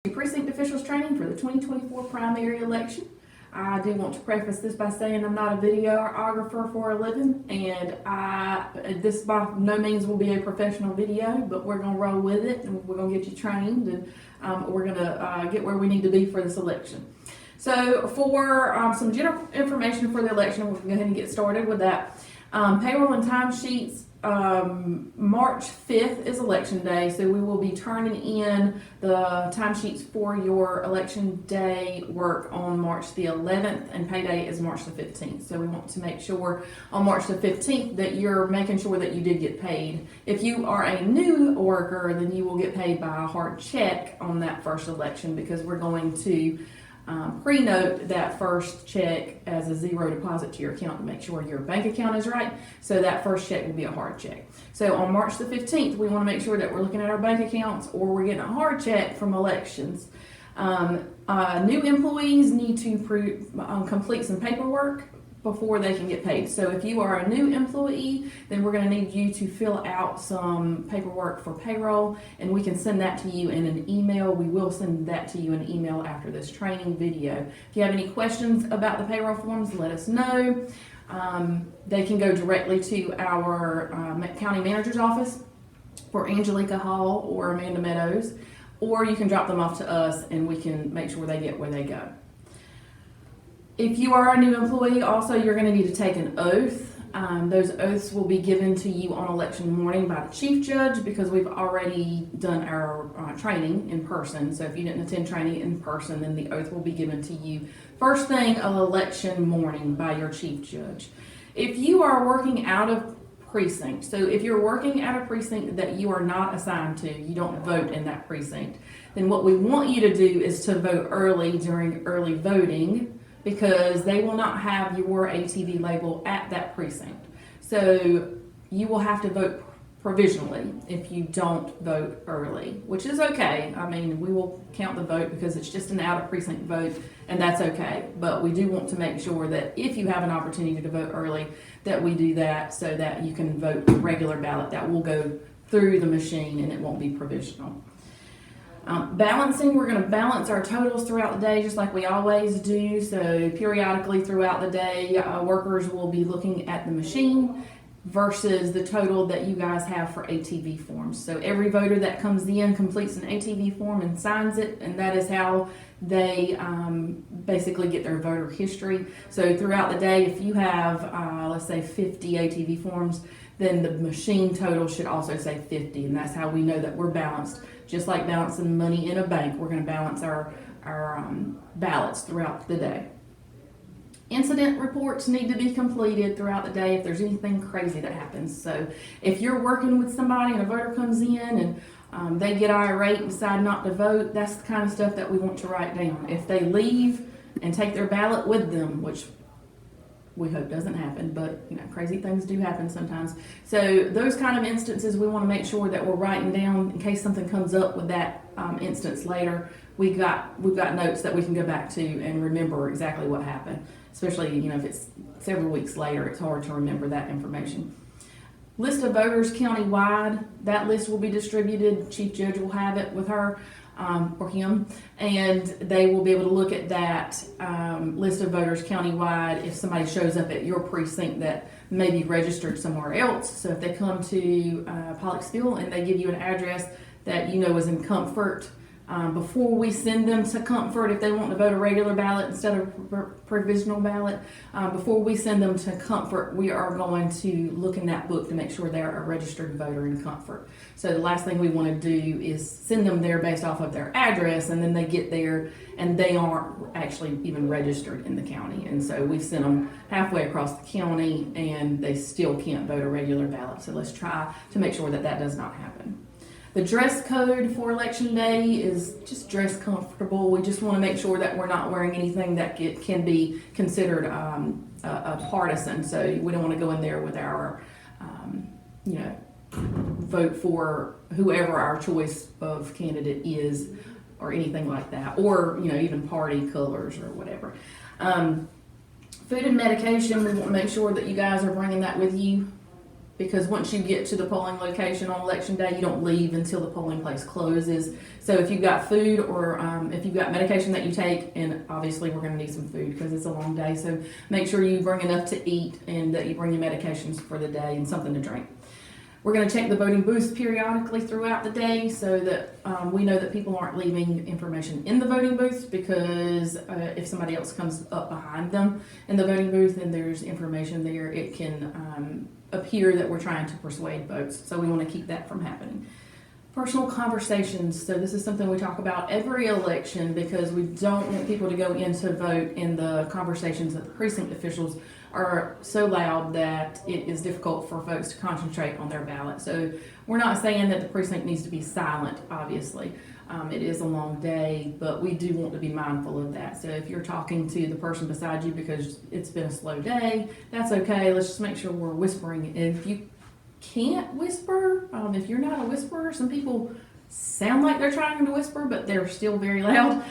Precinct officials training for the 2024 primary election. I do want to preface this by saying I'm not a videographer for a living, and this by no means will be a professional video, but we're going to roll with it, and we're going to get you trained, and we're going to get where we need to be for this election. So for some general information for the election, we'll go ahead and get started with that. Payroll and timesheets. March 5th is election day, so we will be turning in the timesheets for your election day work on March the 11th, and payday is March the 15th. So we want to make sure on March the 15th that you're making sure that you did get paid. If you are a new worker, then you will get paid by a hard check on that first election, because we're going to pre-note that first check as a zero deposit to your account to make sure your bank account is right. So that first check will be a hard check. So on March the 15th, we want to make sure that we're looking at our bank accounts, or we're getting a hard check from elections. New employees need to complete some paperwork before they can get paid. So if you are a new employee, then we're going to need you to fill out some paperwork for payroll, and we can send that to you in an email. We will send that to you in an email after this training video. If you have any questions about the payroll forms, let us know. They can go directly to our county manager's office for Angelica Hall or Amanda Meadows, or you can drop them off to us and we can make sure they get where they go. If you are a new employee, also, you're going to need to take an oath. Those oaths will be given to you on election morning by the chief judge, because we've already done our training in person. So if you didn't attend training in person, then the oath will be given to you first thing on election morning by your chief judge. If you are working out of precinct, so if you're working at a precinct that you are not assigned to, you don't vote in that precinct, then what we want you to do is to vote early during early voting, because they will not have your ATV label at that precinct. So you will have to vote provisionally if you don't vote early, which is okay. I mean, we will count the vote because it's just an out of precinct vote, and that's okay. But we do want to make sure that if you have an opportunity to vote early, that we do that so that you can vote regular ballot. That will go through the machine and it won't be provisional. Balancing, we're going to balance our totals throughout the day just like we always do. So periodically throughout the day, workers will be looking at the machine versus the total that you guys have for ATV forms. So every voter that comes in completes an ATV form and signs it, and that is how they basically get their voter history. So throughout the day, if you have, let's say 50 ATV forms, then the machine total should also say 50, and that's how we know that we're balanced. Just like balancing money in a bank, we're going to balance our ballots throughout the day. Incident reports need to be completed throughout the day if there's anything crazy that happens. So if you're working with somebody and a voter comes in and they get irate and decide not to vote, that's the kind of stuff that we want to write down. If they leave and take their ballot with them, which we hope doesn't happen, but you know, crazy things do happen sometimes. So those kind of instances, we want to make sure that we're writing down in case something comes up with that instance later. We've got notes that we can go back to and remember exactly what happened. Especially, you know, if it's several weeks later, it's hard to remember that information. List of voters countywide. That list will be distributed. Chief Judge will have it with her or him, and they will be able to look at that list of voters countywide if somebody shows up at your precinct that may be registered somewhere else. So if they come to Pollocksville and they give you an address that you know is in Comfort, before we send them to Comfort, if they want to vote a regular ballot instead of provisional ballot, before we send them to Comfort, we are going to look in that book to make sure they're a registered voter in Comfort. So the last thing we want to do is send them there based off of their address, and then they get there and they aren't actually even registered in the county. And so we've sent them halfway across the county and they still can't vote a regular ballot. So let's try to make sure that that does not happen. The dress code for election day is just dress comfortable. We just want to make sure that we're not wearing anything that can be considered a partisan. So we don't want to go in there with our, vote for whoever our choice of candidate is, or anything like that, or even party colors or whatever. Food and medication, we want to make sure that you guys are bringing that with you because once you get to the polling location on election day, you don't leave until the polling place closes. So if you've got food or if you've got medication that you take, and obviously we're going to need some food because it's a long day, so make sure you bring enough to eat and that you bring your medications for the day and something to drink. We're going to check the voting booths periodically throughout the day so that we know that people aren't leaving information in the voting booths, because if somebody else comes up behind them in the voting booth and there's information there, it can appear that we're trying to persuade votes. So we want to keep that from happening. Personal conversations. So this is something we talk about every election because we don't want people to go in to vote in the conversations that the precinct officials are so loud that it is difficult for folks to concentrate on their ballot. So we're not saying that the precinct needs to be silent, obviously. It is a long day, but we do want to be mindful of that. So if you're talking to the person beside you because it's been a slow day, that's okay. Let's just make sure we're whispering. If you can't whisper, if you're not a whisperer, some people sound like they're trying to whisper, but they're still very loud.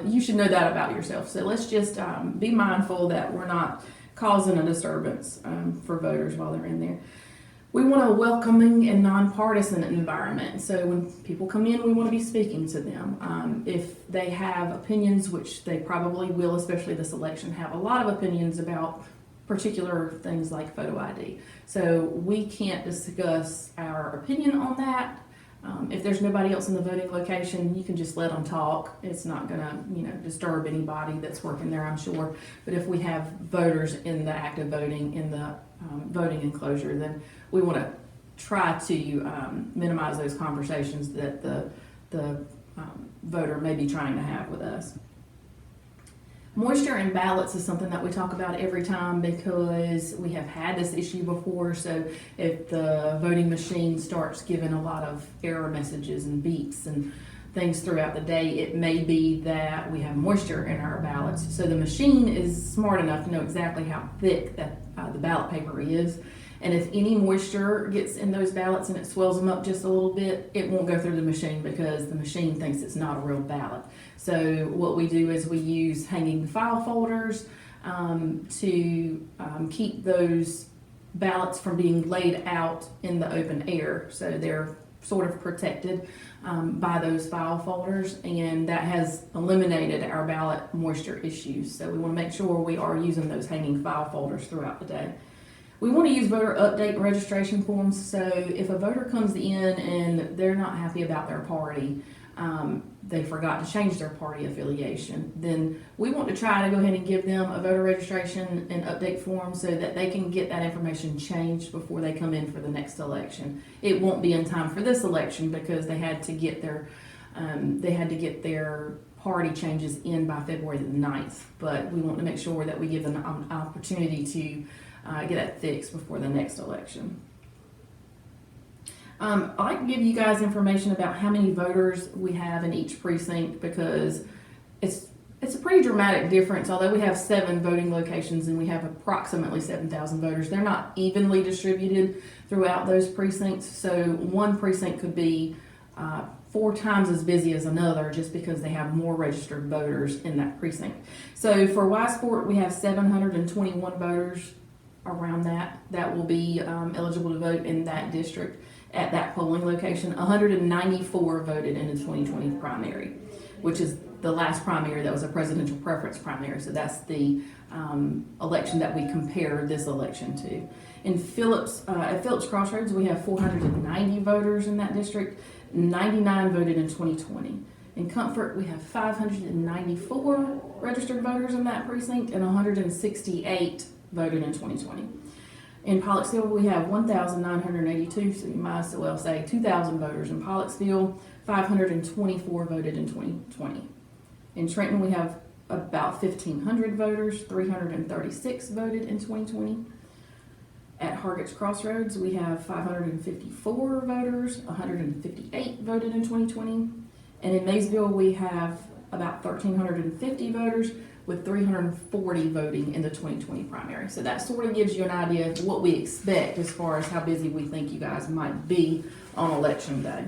You should know that about yourself. So let's just be mindful that we're not causing a disturbance for voters while they're in there. We want a welcoming and nonpartisan environment. So when people come in, we want to be speaking to them. If they have opinions, which they probably will, especially this election, have a lot of opinions about particular things like photo ID. So we can't discuss our opinion on that. If there's nobody else in the voting location, you can just let them talk. It's not gonna, disturb anybody that's working there, I'm sure. But if we have voters in the active voting, in the voting enclosure, then we want to try to minimize those conversations that the voter may be trying to have with us. Moisture in ballots is something that we talk about every time because we have had this issue before. So if the voting machine starts giving a lot of error messages and beeps and things throughout the day, it may be that we have moisture in our ballots. So the machine is smart enough to know exactly how thick that the ballot paper is. And if any moisture gets in those ballots and it swells them up just a little bit, it won't go through the machine because the machine thinks it's not a real ballot. So what we do is we use hanging file folders to keep those ballots from being laid out in the open air. So they're sort of protected by those file folders, and that has eliminated our ballot moisture issues. So we want to make sure we are using those hanging file folders throughout the day. We want to use voter update registration forms. So if a voter comes in and they're not happy about their party, they forgot to change their party affiliation, then we want to try to go ahead and give them a voter registration and update form so that they can get that information changed before they come in for the next election. It won't be in time for this election because they had to get their party changes in by February the 9th, but we want to make sure that we give them an opportunity to get that fixed before the next election. I'd like to give you guys information about how many voters we have in each precinct because it's a pretty dramatic difference. Although we have 7 voting locations and we have approximately 7,000 voters, they're not evenly distributed throughout those precincts. So one precinct could be 4 times as busy as another just because they have more registered voters in that precinct. So for Y-Sport, we have 721 voters around that will be eligible to vote in that district at that polling location. 194 voted in the 2020 primary, which is the last primary that was a presidential preference primary. So that's the election that we compare this election to. In Phillips, at Phillips Crossroads, we have 490 voters in that district. 99 voted in 2020. In Comfort, we have 594 registered voters in that precinct and 168 voted in 2020. In Pollocksville, we have 1,982, so you might as well say 2,000 voters in Pollocksville. 524 voted in 2020. In Trenton, we have about 1,500 voters. 336 voted in 2020. At Hargett's Crossroads, we have 554 voters. 158 voted in 2020. And in Maysville, we have about 1,350 voters, with 340 voting in the 2020 primary. So that sort of gives you an idea of what we expect as far as how busy we think you guys might be on election day.